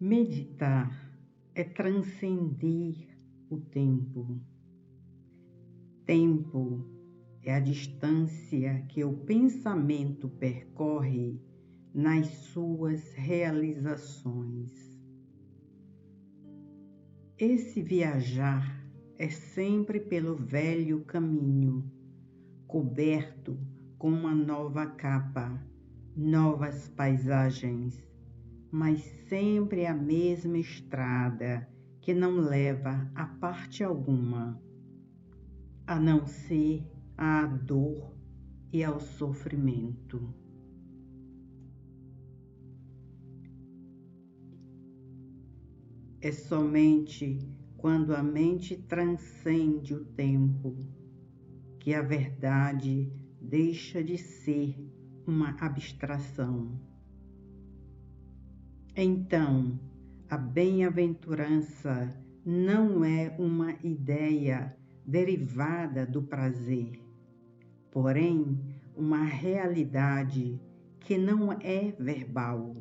Meditar é transcender o tempo. Tempo é a distância que o pensamento percorre nas suas realizações. Esse viajar é sempre pelo velho caminho, coberto com uma nova capa, novas paisagens, mas sempre a mesma estrada que não leva a parte alguma, a não ser à dor e ao sofrimento. É somente quando a mente transcende o tempo que a verdade deixa de ser uma abstração. Então, a bem-aventurança não é uma ideia derivada do prazer, porém, uma realidade que não é verbal.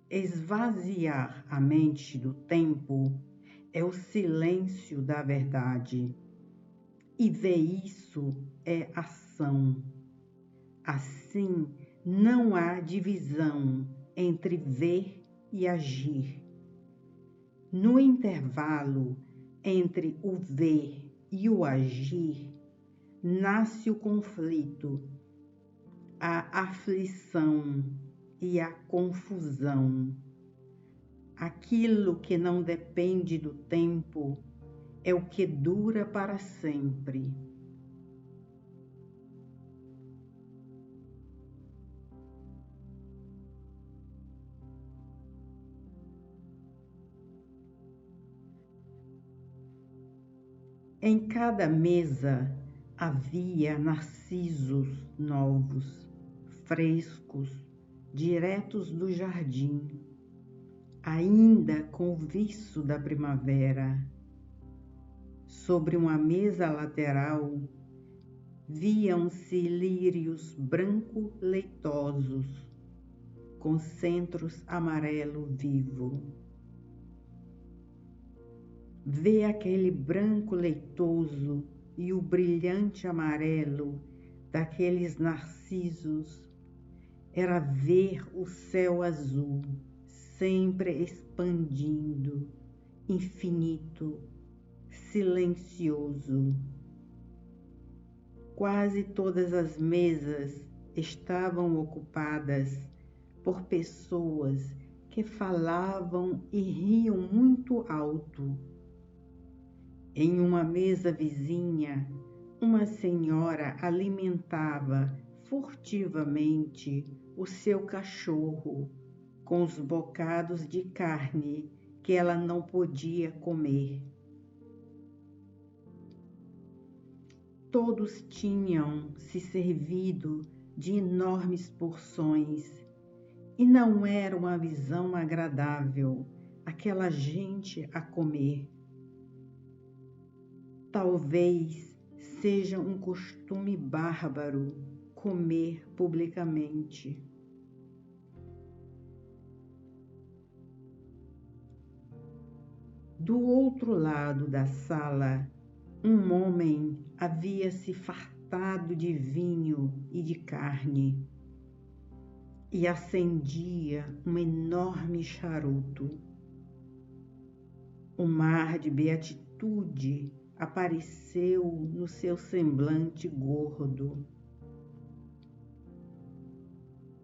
Esvaziar a mente do tempo é o silêncio da verdade, e ver isso é ação. Assim, não há divisão entre ver e agir. No intervalo entre o ver e o agir, nasce o conflito, a aflição e a confusão. Aquilo que não depende do tempo é o que dura para sempre. Em cada mesa havia narcisos novos, frescos, diretos do jardim, ainda com o viço da primavera. Sobre uma mesa lateral, viam-se lírios branco-leitosos, com centros amarelo vivo. Ver aquele branco leitoso e o brilhante amarelo daqueles narcisos era ver o céu azul, sempre expandindo, infinito, silencioso. Quase todas as mesas estavam ocupadas por pessoas que falavam e riam muito alto. Em uma mesa vizinha, uma senhora alimentava furtivamente o seu cachorro com os bocados de carne que ela não podia comer. Todos tinham se servido de enormes porções e não era uma visão agradável aquela gente a comer. Talvez seja um costume bárbaro comer publicamente. Do outro lado da sala, um homem havia se fartado de vinho e de carne e acendia um enorme charuto. Um ar de beatitude apareceu no seu semblante gordo.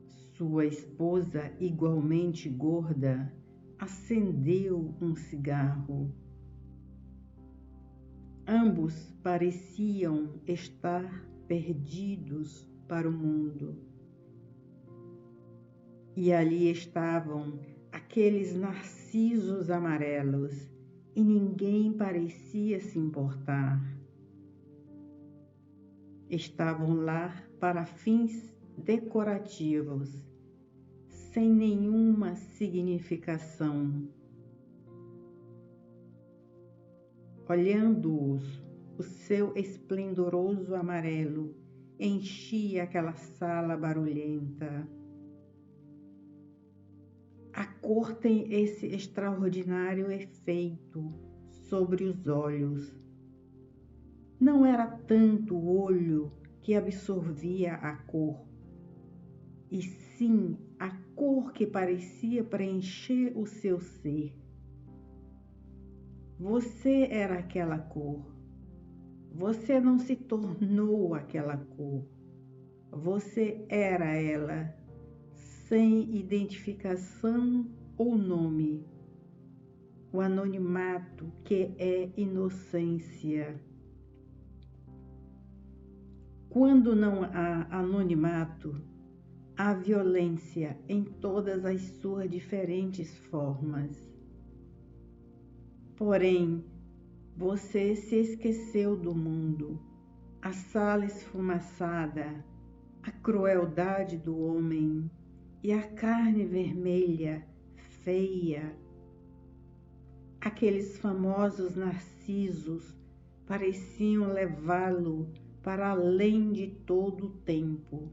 Sua esposa, igualmente gorda, acendeu um cigarro. Ambos pareciam estar perdidos para o mundo. E ali estavam aqueles narcisos amarelos, e ninguém parecia se importar. Estavam lá para fins decorativos, sem nenhuma significação. Olhando-os, o seu esplendoroso amarelo enchia aquela sala barulhenta. A cor tem esse extraordinário efeito sobre os olhos. Não era tanto o olho que absorvia a cor, e sim a cor que parecia preencher o seu ser. Você era aquela cor. Você não se tornou aquela cor. Você era ela, sem identificação ou nome. O anonimato que é inocência. Quando não há anonimato, há violência em todas as suas diferentes formas. Porém, você se esqueceu do mundo, a sala esfumaçada, a crueldade do homem e a carne vermelha, feia. Aqueles famosos narcisos pareciam levá-lo para além de todo o tempo.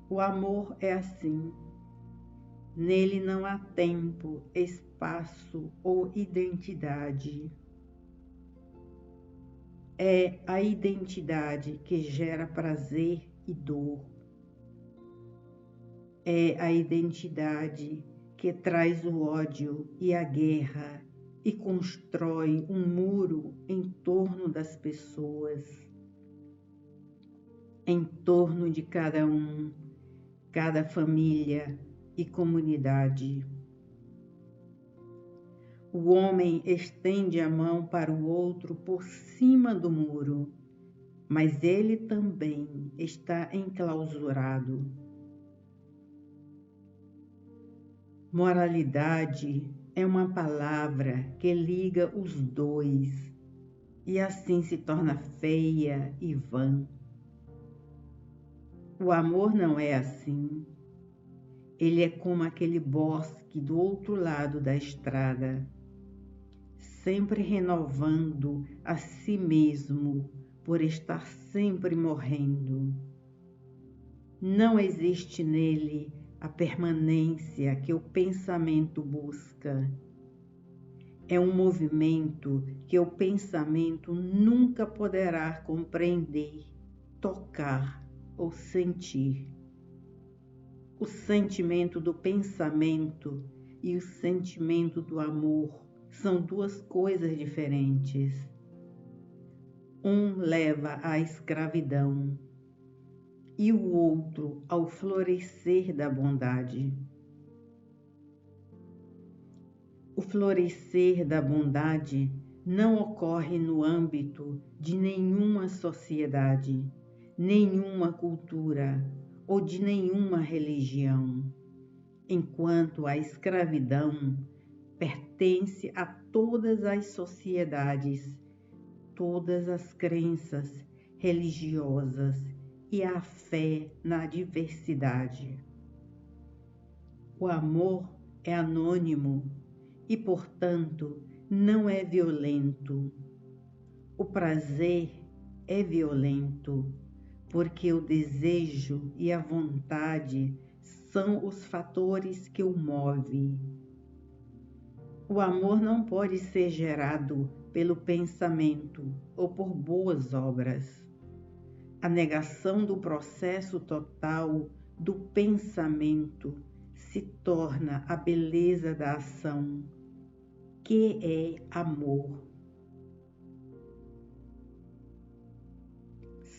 O amor é assim. Nele não há tempo, espaço ou identidade. É a identidade que gera prazer e dor. É a identidade que traz o ódio e a guerra e constrói um muro em torno das pessoas, em torno de cada um, cada família e comunidade. O homem estende a mão para o outro por cima do muro, mas ele também está enclausurado. Moralidade é uma palavra que liga os dois e assim se torna feia e vã. O amor não é assim. Ele é como aquele bosque do outro lado da estrada, sempre renovando a si mesmo por estar sempre morrendo. Não existe nele a permanência que o pensamento busca. É um movimento que o pensamento nunca poderá compreender, tocar ou sentir. O sentimento do pensamento e o sentimento do amor são duas coisas diferentes. Um leva à escravidão e o outro ao florescer da bondade. O florescer da bondade não ocorre no âmbito de nenhuma sociedade, nenhuma cultura ou de nenhuma religião, enquanto a escravidão pertence a todas as sociedades, todas as crenças religiosas e a fé na diversidade. O amor é anônimo e, portanto, não é violento. O prazer é violento, porque o desejo e a vontade são os fatores que o movem. O amor não pode ser gerado pelo pensamento ou por boas obras. A negação do processo total do pensamento se torna a beleza da ação, que é amor.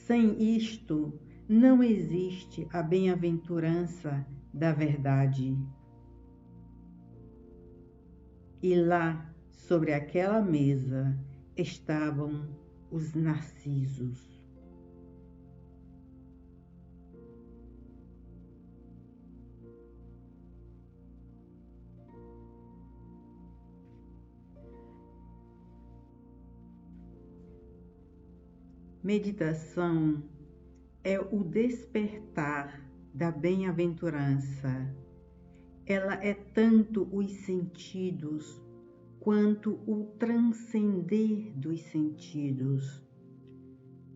Sem isto, não existe a bem-aventurança da verdade. E lá, sobre aquela mesa, estavam os narcisos. Meditação é o despertar da bem-aventurança. Ela é tanto os sentidos quanto o transcender dos sentidos.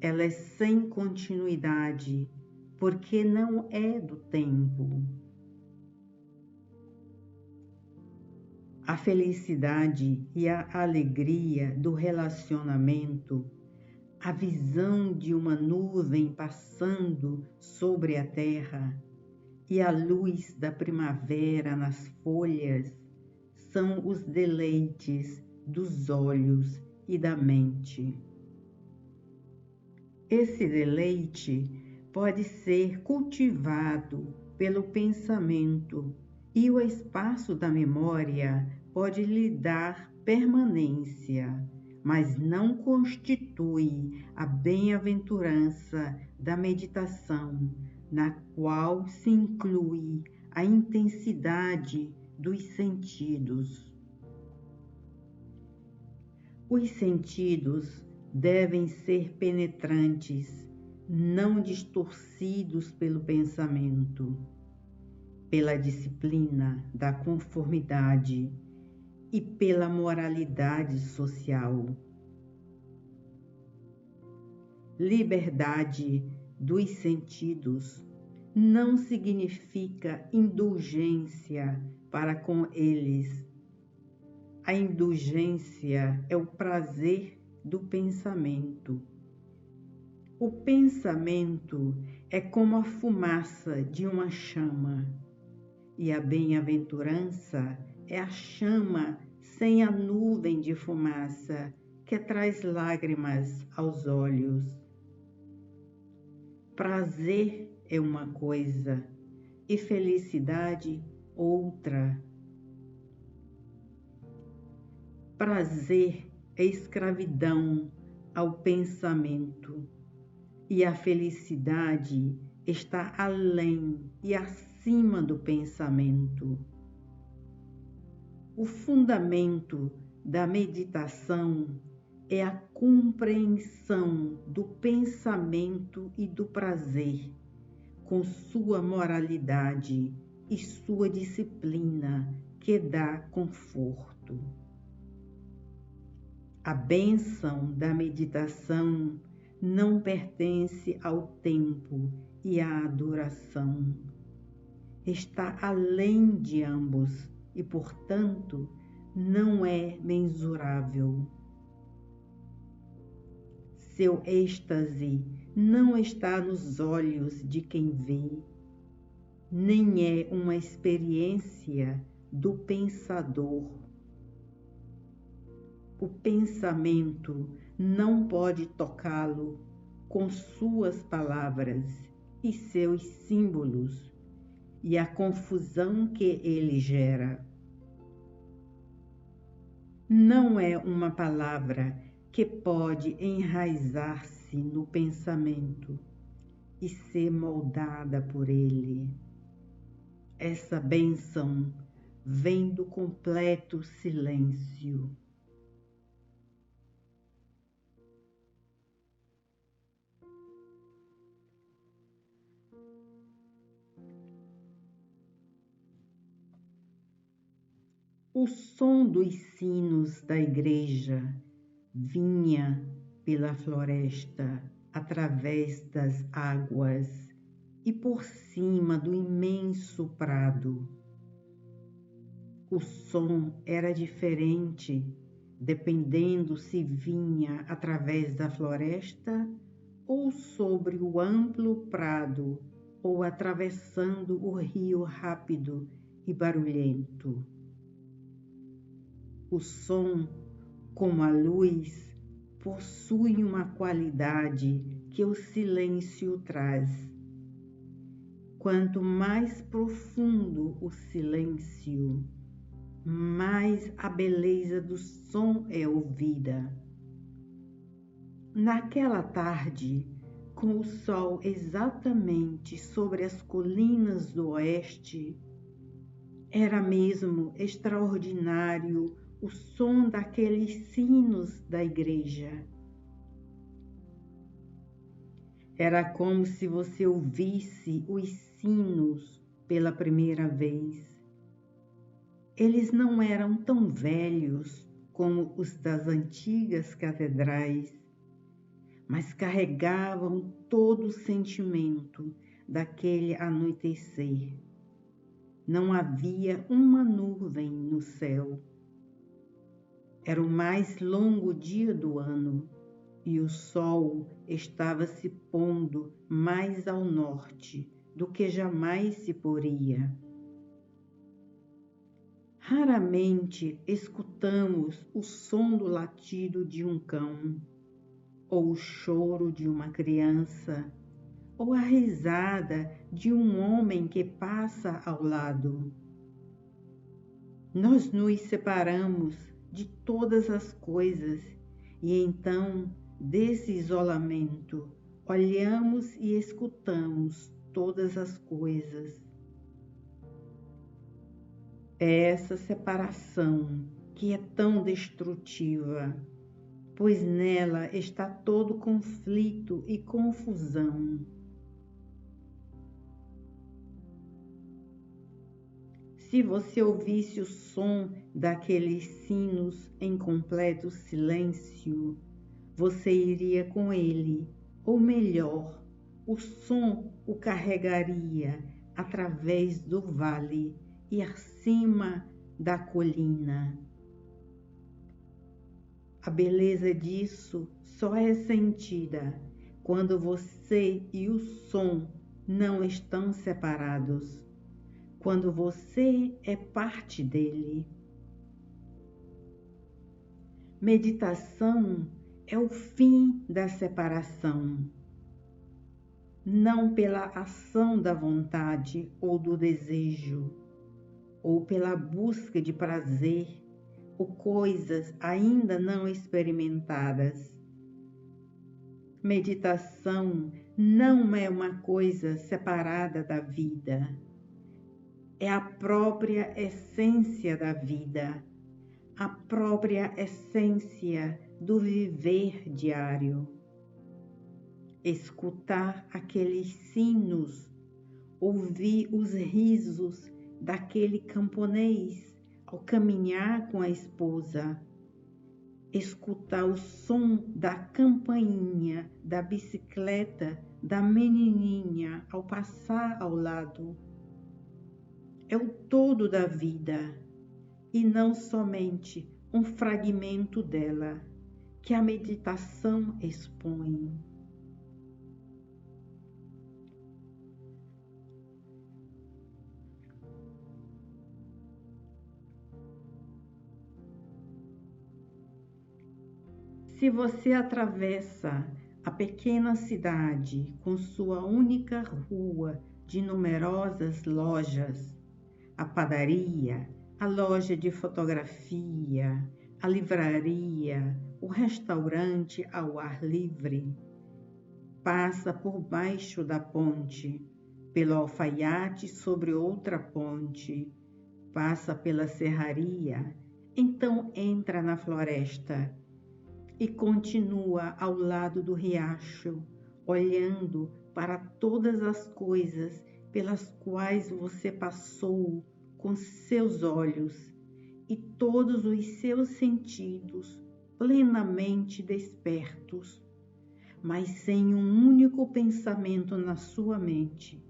Ela é sem continuidade, porque não é do tempo. A felicidade e a alegria do relacionamento, a visão de uma nuvem passando sobre a terra e a luz da primavera nas folhas são os deleites dos olhos e da mente. Esse deleite pode ser cultivado pelo pensamento e o espaço da memória pode lhe dar permanência, mas não constitui a bem-aventurança da meditação, na qual se inclui a intensidade dos sentidos. Os sentidos devem ser penetrantes, não distorcidos pelo pensamento, pela disciplina da conformidade e pela moralidade social. Liberdade dos sentidos não significa indulgência para com eles. A indulgência é o prazer do pensamento. O pensamento é como a fumaça de uma chama, e a bem-aventurança é a chama sem a nuvem de fumaça que traz lágrimas aos olhos. Prazer é uma coisa e felicidade outra. Prazer é escravidão ao pensamento e a felicidade está além e acima do pensamento. O fundamento da meditação é a compreensão do pensamento e do prazer, com sua moralidade e sua disciplina que dá conforto. A bênção da meditação não pertence ao tempo e à duração. Está além de ambos e, portanto, não é mensurável. Seu êxtase não está nos olhos de quem vê, nem é uma experiência do pensador. O pensamento não pode tocá-lo com suas palavras e seus símbolos e a confusão que ele gera. Não é uma palavra que pode enraizar-se no pensamento e ser moldada por ele. Essa bênção vem do completo silêncio. O som dos sinos da igreja vinha pela floresta, através das águas e por cima do imenso prado. O som era diferente, dependendo se vinha através da floresta ou sobre o amplo prado ou atravessando o rio rápido e barulhento. O som, como a luz, possui uma qualidade que o silêncio traz. Quanto mais profundo o silêncio, mais a beleza do som é ouvida. Naquela tarde, com o sol exatamente sobre as colinas do oeste, era mesmo extraordinário o som daqueles sinos da igreja. Era como se você ouvisse os sinos pela primeira vez. Eles não eram tão velhos como os das antigas catedrais, mas carregavam todo o sentimento daquele anoitecer. Não havia uma nuvem no céu. Era o mais longo dia do ano e o sol estava se pondo mais ao norte do que jamais se poria. Raramente escutamos o som do latido de um cão, ou o choro de uma criança, ou a risada de um homem que passa ao lado. Nós nos separamos de todas as coisas e então, desse isolamento, olhamos e escutamos todas as coisas. É essa separação que é tão destrutiva, pois nela está todo conflito e confusão. Se você ouvisse o som daqueles sinos em completo silêncio, você iria com ele, ou melhor, o som o carregaria através do vale e acima da colina. A beleza disso só é sentida quando você e o som não estão separados, quando você é parte dele. Meditação é o fim da separação, não pela ação da vontade ou do desejo, ou pela busca de prazer ou coisas ainda não experimentadas. Meditação não é uma coisa separada da vida. É a própria essência da vida, a própria essência do viver diário. Escutar aqueles sinos, ouvir os risos daquele camponês ao caminhar com a esposa, escutar o som da campainha da bicicleta da menininha ao passar ao lado. É o todo da vida e não somente um fragmento dela que a meditação expõe. Se você atravessa a pequena cidade com sua única rua de numerosas lojas, a padaria, a loja de fotografia, a livraria, o restaurante ao ar livre, passa por baixo da ponte, pelo alfaiate sobre outra ponte, passa pela serraria, então entra na floresta e continua ao lado do riacho, olhando para todas as coisas pelas quais você passou com seus olhos e todos os seus sentidos plenamente despertos, mas sem um único pensamento na sua mente.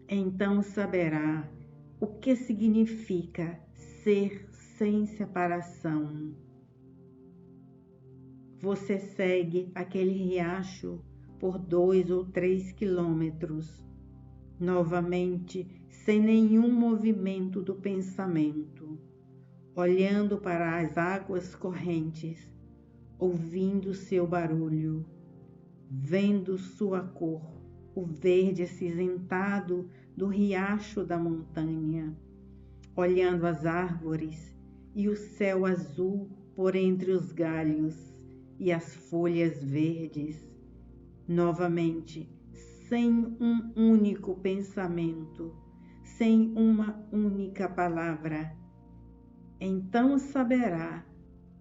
Então saberá o que significa ser sem separação. Você segue aquele riacho por 2 ou 3 quilômetros, novamente sem nenhum movimento do pensamento, olhando para as águas correntes, ouvindo seu barulho, vendo sua cor, o verde acinzentado do riacho da montanha, olhando as árvores e o céu azul por entre os galhos e as folhas verdes, novamente, sem um único pensamento, sem uma única palavra. Então saberá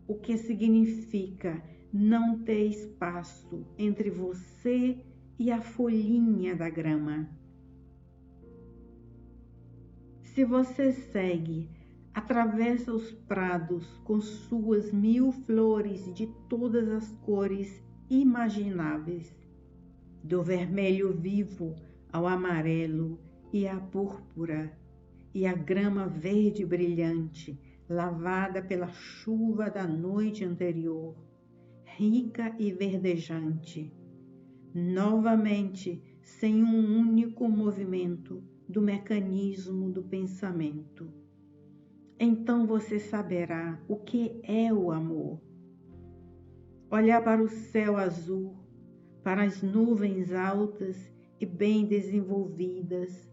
o que significa não ter espaço entre você e a folhinha da grama. Se você segue atravessa os prados com suas 1000 flores de todas as cores imagináveis, do vermelho vivo ao amarelo e à púrpura, e a grama verde brilhante, lavada pela chuva da noite anterior, rica e verdejante, novamente sem um único movimento do mecanismo do pensamento. Então você saberá o que é o amor. Olhar para o céu azul, para as nuvens altas e bem desenvolvidas,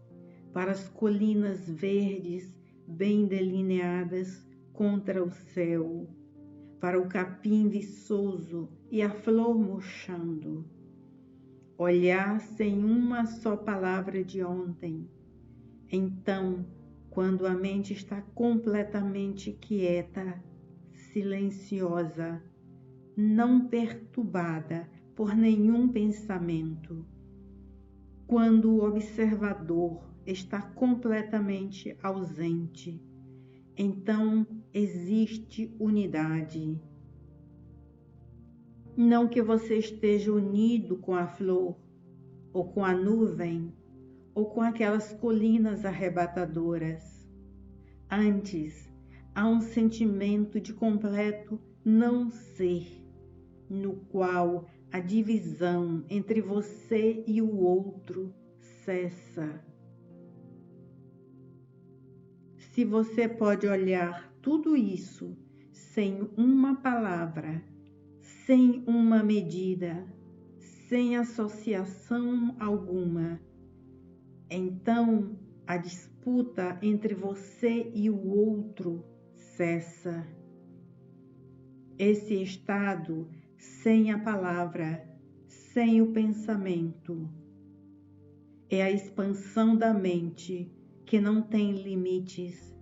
para as colinas verdes bem delineadas contra o céu, para o capim viçoso e a flor murchando. Olhar sem uma só palavra de ontem. Então, quando a mente está completamente quieta, silenciosa, não perturbada por nenhum pensamento, quando o observador está completamente ausente, então existe unidade. Não que você esteja unido com a flor, ou com a nuvem, ou com aquelas colinas arrebatadoras. Antes, há um sentimento de completo não ser, no qual a divisão entre você e o outro cessa. Se você pode olhar tudo isso sem uma palavra, sem uma medida, sem associação alguma, então a disputa entre você e o outro cessa. Esse estado sem a palavra, sem o pensamento, é a expansão da mente que não tem limites,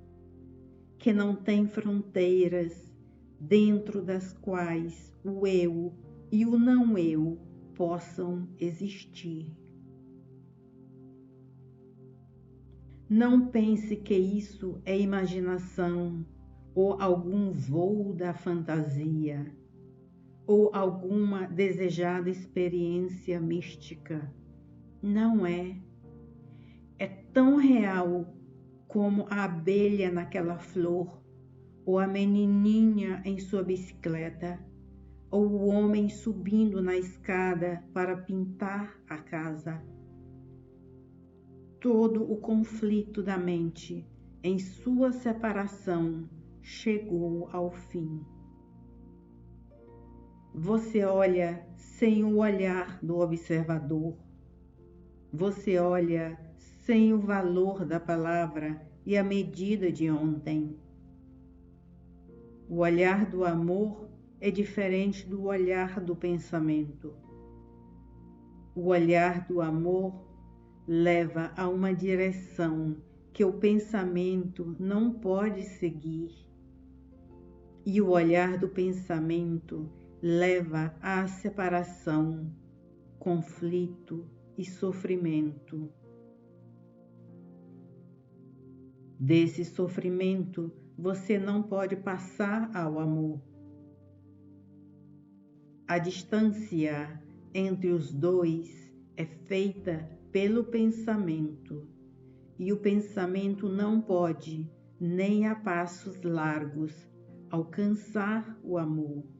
que não tem fronteiras, dentro das quais o eu e o não eu possam existir. Não pense que isso é imaginação ou algum voo da fantasia ou alguma desejada experiência mística. Não é. É tão real como a abelha naquela flor, ou a menininha em sua bicicleta, ou o homem subindo na escada para pintar a casa. Todo o conflito da mente em sua separação chegou ao fim. Você olha sem o olhar do observador. Você olha sem o valor da palavra e a medida de ontem. O olhar do amor é diferente do olhar do pensamento. O olhar do amor leva a uma direção que o pensamento não pode seguir. E o olhar do pensamento leva à separação, conflito e sofrimento. Desse sofrimento, você não pode passar ao amor. A distância entre os dois é feita pelo pensamento, e o pensamento não pode, nem a passos largos, alcançar o amor.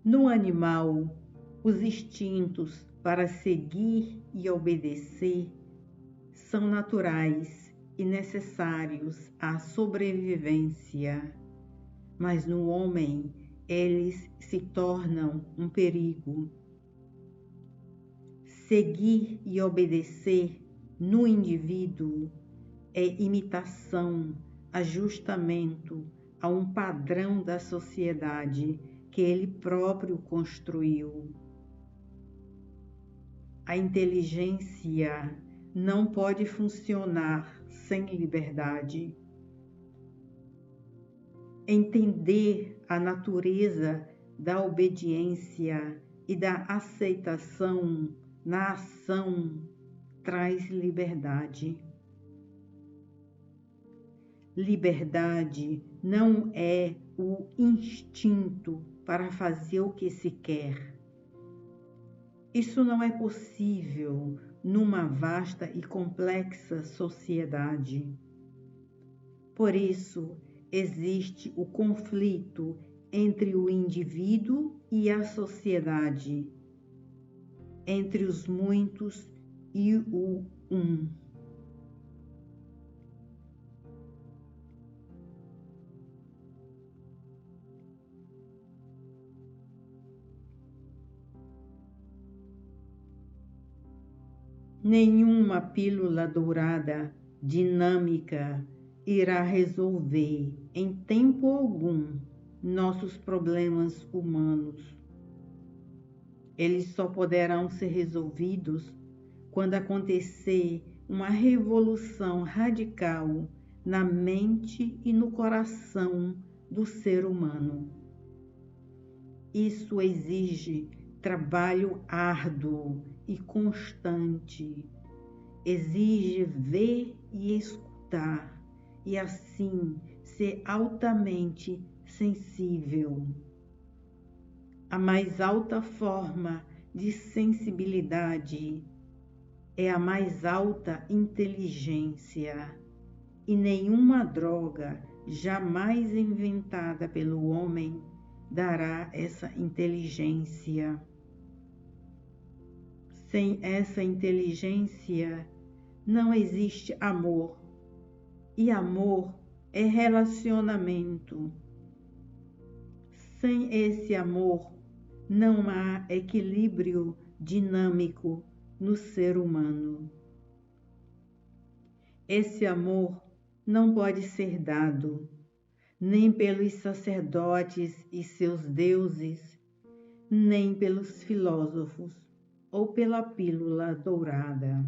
No animal, os instintos para seguir e obedecer são naturais e necessários à sobrevivência, mas no homem eles se tornam um perigo. Seguir e obedecer no indivíduo é imitação, ajustamento a um padrão da sociedade que ele próprio construiu. A inteligência não pode funcionar sem liberdade. Entender a natureza da obediência e da aceitação na ação traz liberdade. Liberdade não é o instinto para fazer o que se quer. Isso não é possível numa vasta e complexa sociedade. Por isso, existe o conflito entre o indivíduo e a sociedade, entre os muitos e o um. Nenhuma pílula dourada, dinâmica, irá resolver em tempo algum nossos problemas humanos. Eles só poderão ser resolvidos quando acontecer uma revolução radical na mente e no coração do ser humano. Isso exige trabalho árduo e constante, exige ver e escutar e assim ser altamente sensível. A mais alta forma de sensibilidade é a mais alta inteligência, e nenhuma droga jamais inventada pelo homem dará essa inteligência. Sem essa inteligência não existe amor, e amor é relacionamento. Sem esse amor não há equilíbrio dinâmico no ser humano. Esse amor não pode ser dado nem pelos sacerdotes e seus deuses, nem pelos filósofos ou pela pílula dourada.